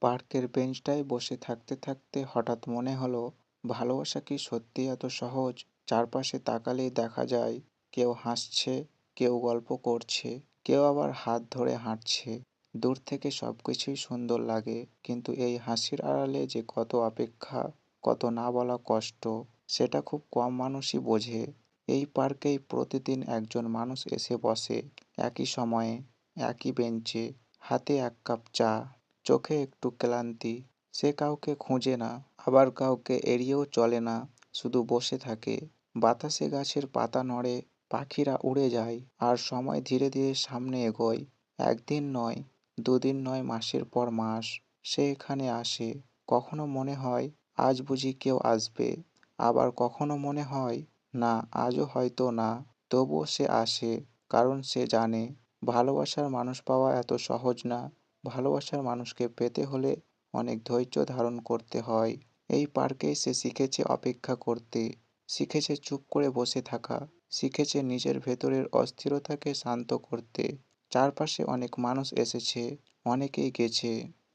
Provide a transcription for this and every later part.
পার্কের বেঞ্চটায় বসে থাকতে থাকতে হঠাৎ মনে হলো, ভালোবাসা কি সত্যি এত সহজ? চারপাশে তাকালেই দেখা যায় কেউ হাসছে, কেউ গল্প করছে, কেউ আবার হাত ধরে হাঁটছে। দূর থেকে সবকিছুই সুন্দর লাগে, কিন্তু এই হাসির আড়ালে যে কত অপেক্ষা, কত না বলা কষ্ট, সেটা খুব কম মানুষই বোঝে। এই পার্কেই প্রতিদিন একজন মানুষ এসে বসে, একই সময়ে, একই বেঞ্চে, হাতে এক কাপ চা, চোখে একটু ক্লান্তি। সে কাউকে খুঁজে না, আবার কাউকে এড়িয়েও চলে না, শুধু বসে থাকে। বাতাসে গাছের পাতা নড়ে, পাখিরা উড়ে যায়, আর সময় ধীরে ধীরে সামনে এগোয়। একদিন নয়, দুদিন নয়, মাসের পর মাস সে এখানে আসে। কখনো মনে হয় আজ বুঝি কেউ আসবে, আবার কখনো মনে হয় না, আজও হয়তো না। তবুও সে আসে, কারণ সে জানে ভালোবাসার মানুষ পাওয়া এত সহজ না। ভালোবাসার মানুষকে পেতে হলে অনেক ধৈর্য ধারণ করতে হয়। এই পার্কেই সে শিখেছে অপেক্ষা করতে, শিখেছে চুপ করে বসে থাকা, শিখেছে নিজের ভেতরের অস্থিরতাকে শান্ত করতে। চারপাশে অনেক মানুষ এসেছে, অনেকেই গেছে।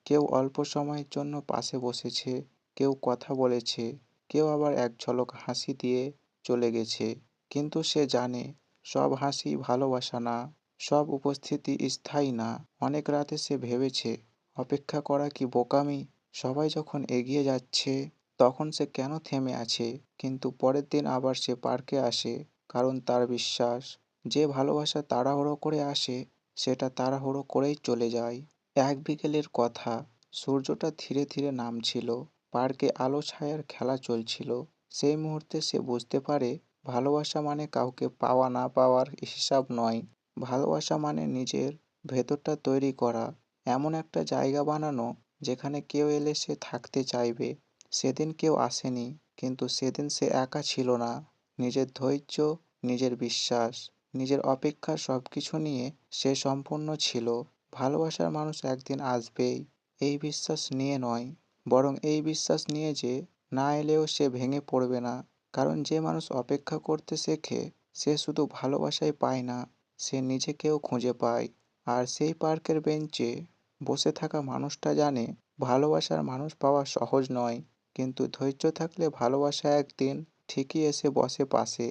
কেউ অল্প সময়ের জন্য পাশে বসেছে, কেউ কথা বলেছে, কেউ আবার এক ঝলক হাসি দিয়ে চলে গেছে। কিন্তু সে জানে, সব হাসি ভালোবাসা না, সব উপস্থিতি স্থায়ী না। অনেক রাতে সে ভেবেছে, অপেক্ষা করা কি বোকামি? সবাই যখন এগিয়ে যাচ্ছে, তখন সে কেন থেমে আছে? কিন্তু পরের দিন আবার সে পার্কে আসে, কারণ তার বিশ্বাস, যে ভালোবাসা তাড়াহুড়ো করে আসে, সেটা তাড়াহুড়ো করেই চলে যায়। এক বিকেলের কথা, সূর্যটা ধীরে ধীরে নামছিল, পার্কে আলো ছায়ার খেলা চলছিল। সেই মুহূর্তে সে বুঝতে পারে, ভালোবাসা মানে কাউকে পাওয়া না পাওয়ার হিসাব নয়। ভালোবাসা মানে নিজের ভেতরটা তৈরি করা, এমন একটা জায়গা বানানো যেখানে কেউ এলে সে থাকতে চাইবে। সেদিন কেউ আসেনি, কিন্তু সেদিন সে একা ছিল না। নিজের ধৈর্য, নিজের বিশ্বাস, নিজের অপেক্ষা সবকিছু নিয়ে সে সম্পূর্ণ ছিল। ভালোবাসার মানুষ একদিন আসবেই, এই বিশ্বাস নিয়ে নয়, বরং এই বিশ্বাস নিয়ে যে না এলেও সে ভেঙে পড়বে না। কারণ যে মানুষ অপেক্ষা করতে শেখে, সে শুধু ভালোবাসাই পায় না, সে নিজেকেও খুঁজে পায়। আর সেই পার্কের বেঞ্চে বসে থাকা মানুষটা জানে, ভালোবাসার মানুষ পাওয়া সহজ নয়, কিন্তু ধৈর্য থাকলে ভালোবাসা একদিন ঠিকই এসে বসে পাশে।